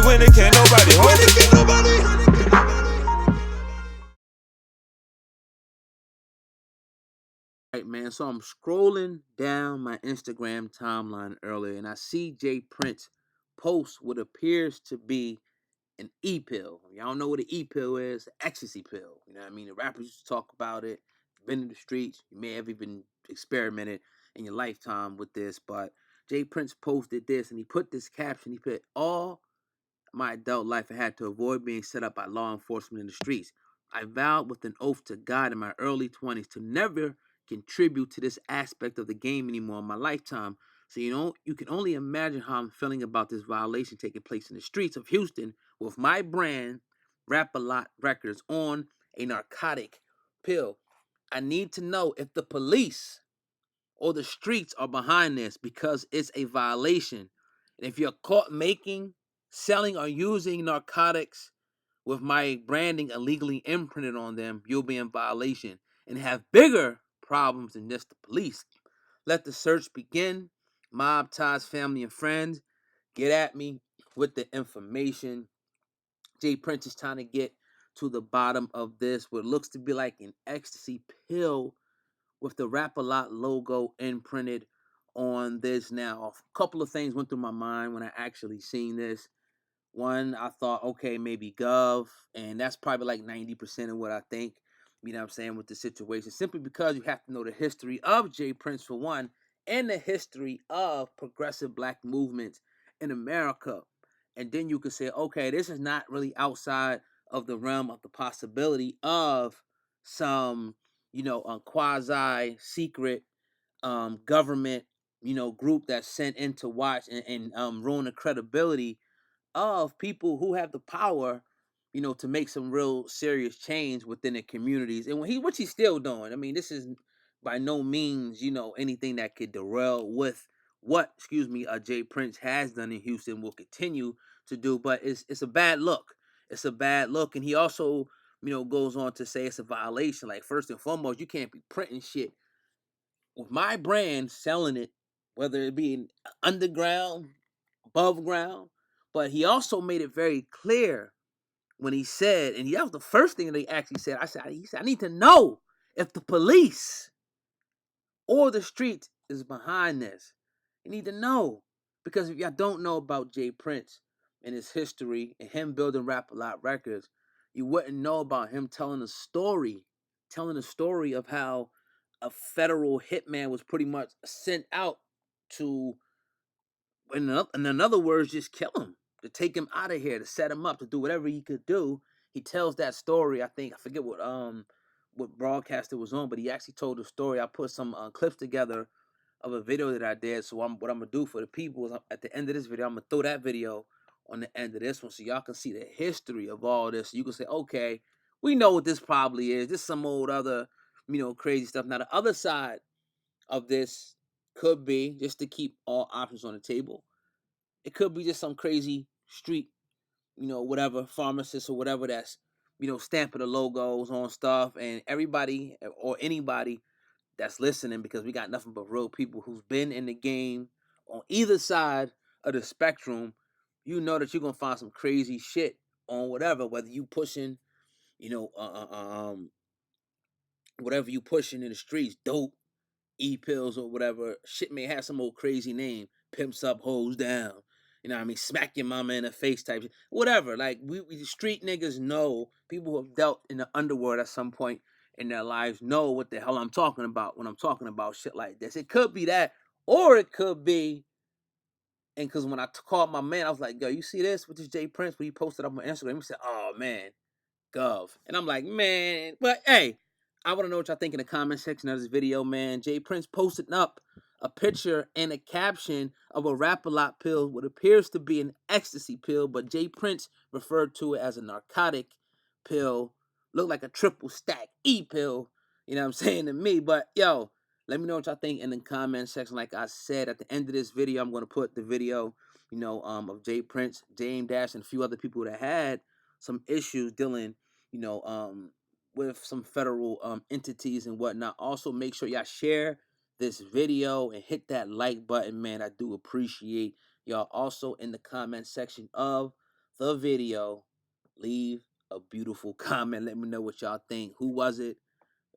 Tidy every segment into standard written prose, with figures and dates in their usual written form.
when it can't nobody hold it. Right, man. So I'm scrolling down my Instagram timeline earlier, and I see J.Prince post what appears to be an E-Pill. Y'all know what an E-Pill is? An ecstasy pill. You know what I mean? The rappers used to talk about it. Been in the streets. You may have even experimented in your lifetime with this, but J.Prince posted this, and he put this caption. He put, all my adult life I had to avoid being set up by law enforcement in the streets. I vowed with an oath to God in my early 20s to never contribute to this aspect of the game anymore in my lifetime. So you can only imagine how I'm feeling about this violation taking place in the streets of Houston with my brand, Rap-A-Lot Records, on a narcotic pill. I need to know if the police or the streets are behind this because it's a violation. And if you're caught making, selling, or using narcotics with my branding illegally imprinted on them, you'll be in violation and have bigger problems than just the police. Let the search begin. Mob ties, family, and friends. Get at me with the information. J.Prince is trying to get to the bottom of this, what looks to be like an ecstasy pill with the Rap-A-Lot logo imprinted on this. Now, a couple of things went through my mind when I actually seen this. One, I thought, okay, maybe Gov, and that's probably like 90% of what I think, you know what I'm saying, with the situation. Simply because you have to know the history of J.Prince, for one, and the history of progressive black movements in America. And then you could say, okay, this is not really outside of the realm of the possibility of some, quasi secret government, group that's sent in to watch and ruin the credibility of people who have the power, to make some real serious change within the communities. And what he's still doing. I mean, this is by no means, anything that could derail with what, J.Prince has done in Houston, will continue to do. But it's a bad look. It's a bad look. And he also, goes on to say it's a violation. Like, first and foremost, you can't be printing shit with my brand, selling it, whether it be underground, above ground. But he also made it very clear when he said, and that was the first thing that he actually said. He said, I need to know if the police or the streets is behind this. You need to know. Because if y'all don't know about J.Prince and his history and him building Rap-A-Lot Records, you wouldn't know about him telling a story of how a federal hitman was pretty much sent out to, in other words, just kill him, to take him out of here, to set him up, to do whatever he could do. He tells that story. I forget what broadcast it was on, but he actually told the story. I put some clips together of a video that I did. So what I'm gonna do for the people is, at the end of this video, I'm gonna throw that video on the end of this one, so y'all can see the history of all this. So you can say, okay, we know what this probably is. This is some old other, crazy stuff. Now the other side of this could be, just to keep all options on the table, it could be just some crazy street, whatever pharmacist or whatever that's, stamping the logos on stuff, and everybody or anybody that's listening, because we got nothing but real people who's been in the game on either side of the spectrum. You know that you're gonna find some crazy shit on whatever, whether you pushing, you know, whatever you pushing in the streets, dope, E-Pillz or whatever. Shit may have some old crazy name, pimps up, hoes down. You know what I mean? Smack your mama in the face type shit. Whatever. Like, we street niggas know, people who have dealt in the underworld at some point in their lives know what the hell I'm talking about when I'm talking about shit like this. It could be that, or it could be, and because when I called my man, I was like, yo, you see this with this J.Prince when he posted up on Instagram? He said, oh man, Gov. And I'm like, man, but hey, I want to know what y'all think in the comment section of this video, man. J.Prince posted up a picture and a caption of a Rap-A-Lot pill, what appears to be an ecstasy pill, but J.Prince referred to it as a narcotic pill. Looked like a triple stack E-Pill, you know what I'm saying, to me. But yo, let me know what y'all think in the comment section. Like I said, at the end of this video, I'm going to put the video, of J.Prince, James Dash, and a few other people that had some issues dealing, with some federal entities and whatnot. Also, make sure y'all share this video and hit that like button, man. I do appreciate y'all. Also, in the comment section of the video. Leave a beautiful comment. Let me know what y'all think. Who was it?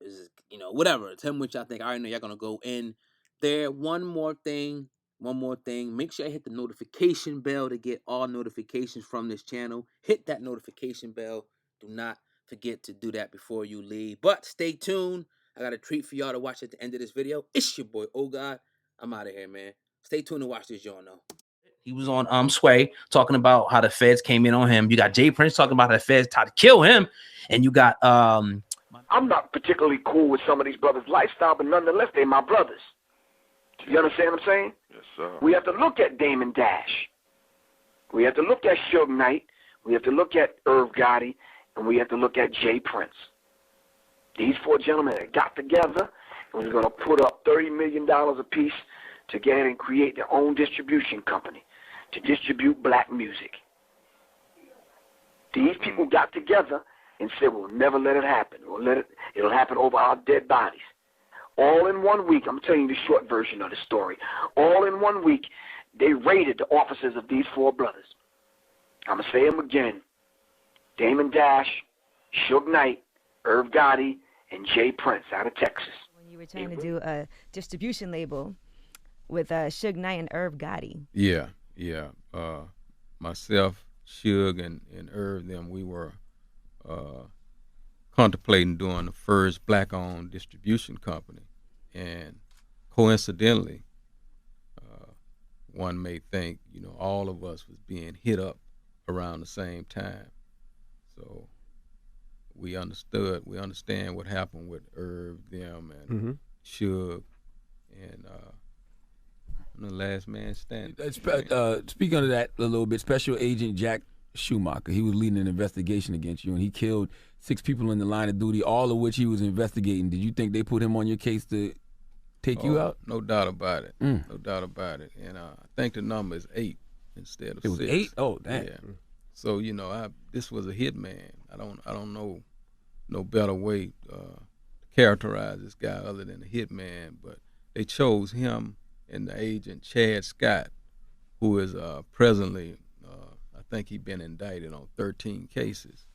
Is, whatever. Tell me what y'all think. I already know y'all gonna go in there. One more thing. Make sure you hit the notification bell to get all notifications from this channel. Hit that notification bell. Do not forget to do that before you leave. But stay tuned. I got a treat for y'all to watch at the end of this video. It's your boy, Oh God. I'm out of here, man. Stay tuned to watch this, y'all know. He was on Sway talking about how the feds came in on him. You got J.Prince talking about how the feds tried to kill him. And you got I'm not particularly cool with some of these brothers' lifestyle, but nonetheless, they're my brothers. You understand what I'm saying? Yes, sir. We have to look at Damon Dash. We have to look at Suge Knight. We have to look at Irv Gotti. And we have to look at J.Prince. These four gentlemen that got together and was going to put up $30 million apiece to get and create their own distribution company to distribute black music. These people got together and said, we'll never let it happen. It'll happen over our dead bodies. All in 1 week, I'm telling you the short version of the story. All in 1 week, they raided the offices of these four brothers. I'm going to say them again. Damon Dash, Suge Knight, Irv Gotti, and J.Prince out of Texas. When you were trying to do a distribution label with Suge Knight and Irv Gotti. Yeah. Myself, Suge, and Irv, we were contemplating doing the first black-owned distribution company. And coincidentally, one may think, all of us was being hit up around the same time. So we understand what happened with Irv, them, and Suge, and I'm the last man standing. Speaking of that a little bit, Special Agent Jack Schumacher, he was leading an investigation against you, and he killed 6 people in the line of duty, all of which he was investigating. Did you think they put him on your case to take you out? No doubt about it. No doubt about it. And I think the number is 8 instead of 6. It was 8? Oh, damn. Yeah. So this was a hitman. I don't know no better way to characterize this guy other than a hitman. But they chose him and the agent Chad Scott, who is presently, I think he's been indicted on 13 cases.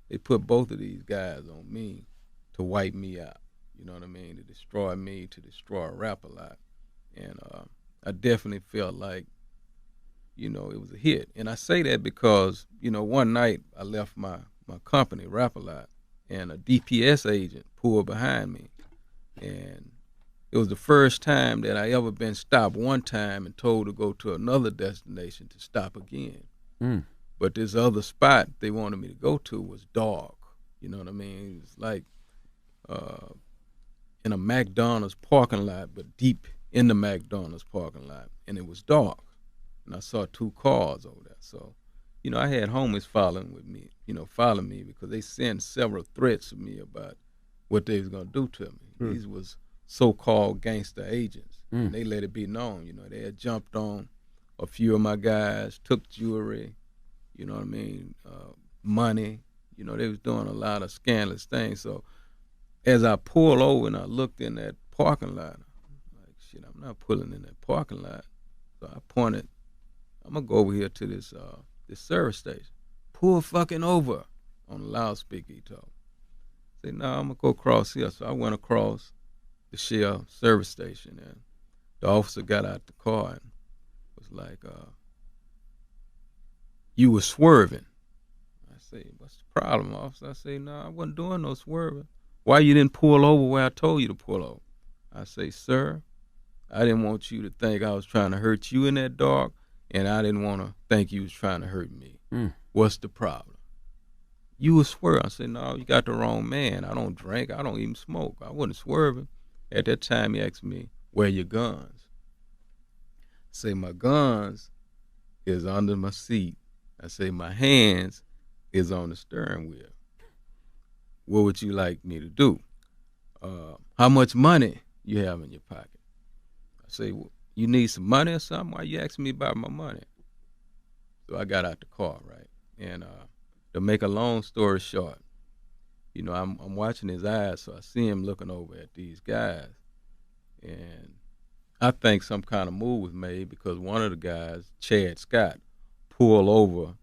They put both of these guys on me to wipe me out. You know what I mean? To destroy me, to destroy Rap-A-Lot. And I definitely felt like, it was a hit. And I say that because, one night I left my company, Rap-A-Lot, and a DPS agent pulled behind me. And it was the first time that I ever been stopped one time and told to go to another destination to stop again. But this other spot they wanted me to go to was dark. You know what I mean? It was like in a McDonald's parking lot, but deep in the McDonald's parking lot. And it was dark. And I saw 2 cars over there. So, I had homies following me because they sent several threats to me about what they was going to do to me. These was so-called gangster agents. And they let it be known, they had jumped on a few of my guys, took jewelry, money. They was doing a lot of scandalous things. So as I pulled over and I looked in that parking lot, I'm like, shit, I'm not pulling in that parking lot. So I pointed, I'm gonna go over here to this service station. Pull fucking over on the loudspeaker, he told me. I said, no, I'm gonna go across here. So I went across the Shell service station, and the officer got out the car and was like, you were swerving. I say, what's the problem, officer? I say, no, I wasn't doing no swerving. Why you didn't pull over where I told you to pull over? I say, sir, I didn't want you to think I was trying to hurt you in that dark, and I didn't want to think you was trying to hurt me. What's the problem? You was swerving. I said, no, you got the wrong man. I don't drink. I don't even smoke. I wasn't swerving. At that time, he asked me, where your guns? I say, my guns is under my seat. I say, my hands is on the steering wheel. What would you like me to do? How much money you have in your pocket? I say, well, you need some money or something? Why you asking me about my money? So I got out the car, right? And to make a long story short, I'm watching his eyes, so I see him looking over at these guys. And I think some kind of move was made because one of the guys, Chad Scott, pulled over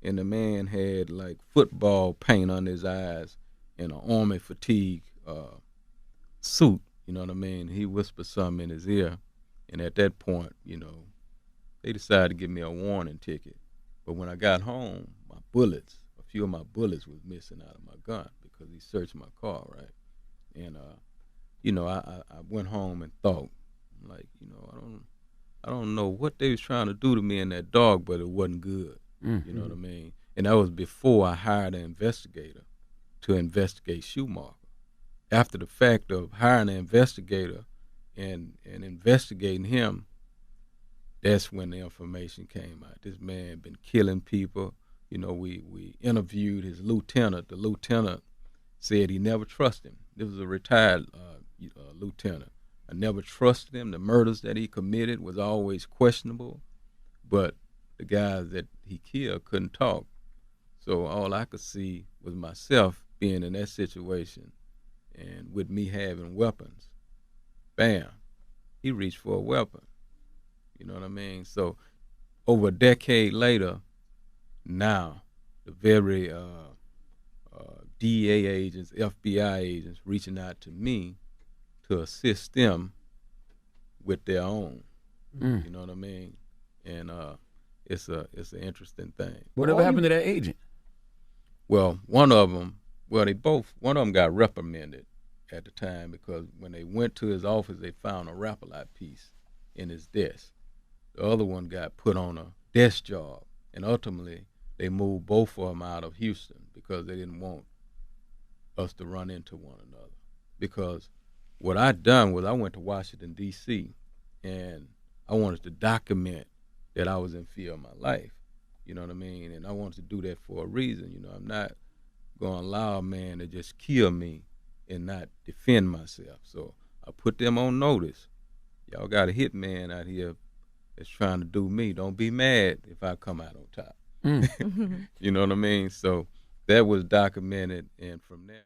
and the man had like football paint on his eyes and an army fatigue suit. You know what I mean? He whispered something in his ear, and at that point, you know, they decided to give me a warning ticket. But when I got home, my bullets, a few of my bullets was missing out of my gun because he searched my car, right? And you know, I went home and thought, like, you know, I don't know what they was trying to do to me in that dog, but it wasn't good. You know what I mean? And that was before I hired an investigator to investigate Schumacher. After the fact of hiring an investigator and investigating him, that's when the information came out. This man been killing people. You know, we interviewed his lieutenant. The lieutenant said he never trusted him. This was a retired lieutenant. I never trusted him. The murders that he committed was always questionable, but the guys that he killed couldn't talk. So all I could see was myself being in that situation, and with me having weapons, bam, he reached for a weapon. You know what I mean? So over a decade later, now the very DEA agents, FBI agents reaching out to me to assist them with their own. You know what I mean? And it's an interesting thing. Whatever happened to that agent? Well, one of them got reprimanded at the time because when they went to his office, they found a Rap-A-Lot piece in his desk. The other one got put on a desk job, and ultimately they moved both of them out of Houston because they didn't want us to run into one another. Because what I done was I went to Washington, D.C., and I wanted to document that I was in fear of my life. You know what I mean? And I wanted to do that for a reason. You know, I'm not going to allow a man to just kill me and not defend myself. So I put them on notice. Y'all got a hitman out here that's trying to do me. Don't be mad if I come out on top. You know what I mean? So that was documented, and from there.